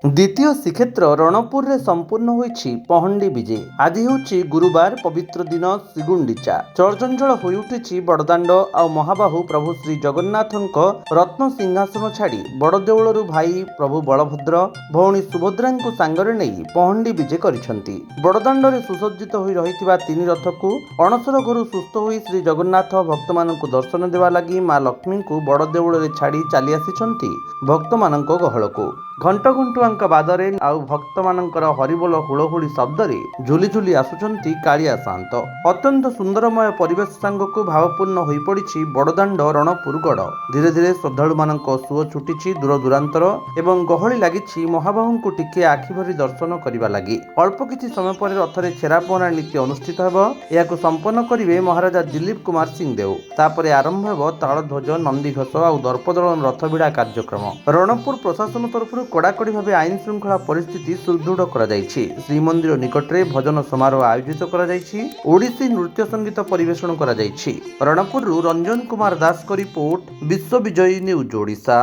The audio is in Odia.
ଦ୍ୱିତୀୟ ଶ୍ରୀକ୍ଷେତ୍ର ରଣପୁରରେ ସମ୍ପୂର୍ଣ୍ଣ ହୋଇଛି ପହଣ୍ଡି ବିଜେ। ଆଜି ହେଉଛି ଗୁରୁବାର, ପବିତ୍ର ଦିନ ଶ୍ରୀଗୁଣ୍ଡିଚା। ଚଳଚଞ୍ଚଳ ହୋଇଉଠିଛି ବଡ଼ଦାଣ୍ଡ ଆଉ ମହାବାହୁ ପ୍ରଭୁ ଶ୍ରୀ ଜଗନ୍ନାଥଙ୍କ ରତ୍ନ ସିଂହାସନ ଛାଡ଼ି ବଡ଼ଦେଉଳରୁ ଭାଇ ପ୍ରଭୁ ବଳଭଦ୍ର, ଭଉଣୀ ସୁଭଦ୍ରାଙ୍କୁ ସାଙ୍ଗରେ ନେଇ ପହଣ୍ଡି ବିଜେ କରିଛନ୍ତି। ବଡ଼ଦାଣ୍ଡରେ ସୁସଜ୍ଜିତ ହୋଇ ରହିଥିବା ତିନି ରଥକୁ ଅଣସର ଘରୁ ସୁସ୍ଥ ହୋଇ ଶ୍ରୀ ଜଗନ୍ନାଥ ଭକ୍ତମାନଙ୍କୁ ଦର୍ଶନ ଦେବା ଲାଗି ମା ଲକ୍ଷ୍ମୀଙ୍କୁ ବଡ଼ଦେଉଳରେ ଛାଡ଼ି ଚାଲି ଆସିଛନ୍ତି ଭକ୍ତମାନଙ୍କ ଗହଳକୁ। ଘଣ୍ଟ ଘଣ୍ଟୁଆଙ୍କ ବାଦରେ ଆଉ ଭକ୍ତମାନଙ୍କର ହରିବୋଲ ହୁଳହୁଳି ଶବ୍ଦରେ ଝୁଲି ଝୁଲି ଆସୁଛନ୍ତି କାଳିଆ ସାଆନ୍ତ। ଅତ୍ୟନ୍ତ ସୁନ୍ଦରମୟ ପରିବେଶ ସାଙ୍ଗକୁ ଭାବପୂର୍ଣ୍ଣ ହୋଇପଡ଼ିଛି ବଡ଼ଦାଣ୍ଡ ରଣପୁର ଗଡ଼। ଧୀରେ ଧୀରେ ଶ୍ରଦ୍ଧାଳୁମାନଙ୍କ ସୁଅ ଛୁଟିଛି ଦୂର ଦୂରାନ୍ତର ଏବଂ ଗହଳି ଲାଗିଛି ମହାବାହୁଙ୍କୁ ଟିକିଏ ଆଖିଭରି ଦର୍ଶନ କରିବା ଲାଗି। ଅଳ୍ପ କିଛି ସମୟ ପରେ ରଥରେ ଛେରାପହଁରା ନୀତି ଅନୁଷ୍ଠିତ ହେବ। ଏହାକୁ ସମ୍ପନ୍ନ କରିବେ ମହାରାଜା ଦିଲ୍ଲୀପ କୁମାର ସିଂଦେଓ। ତାପରେ ଆରମ୍ଭ ହେବ ତାଳଧ୍ୱଜ, ନନ୍ଦିଘୋଷ ଆଉ ଦର୍ପଦଳନ ରଥବିଡ଼ା କାର୍ଯ୍ୟକ୍ରମ। ରଣପୁର ପ୍ରଶାସନ ତରଫରୁ କଡ଼ାକଡ଼ି ଭାବେ ଆଇନ ଶୃଙ୍ଖଳା ପରିସ୍ଥିତି ସୁଦୃଢ଼ କରାଯାଇଛି। ଶ୍ରୀମନ୍ଦିର ନିକଟରେ ଭଜନ ସମାରୋହ ଆୟୋଜିତ କରାଯାଇଛି। ଓଡ଼ିଶୀ ନୃତ୍ୟ ସଙ୍ଗୀତ ପରିବେଷଣ କରାଯାଇଛି। ରଣପୁରରୁ ରଞ୍ଜନ କୁମାର ଦାସଙ୍କ ରିପୋର୍ଟ, ବିଶ୍ୱବିଜୟୀ ନ୍ୟୁଜ୍ ଓଡ଼ିଶା।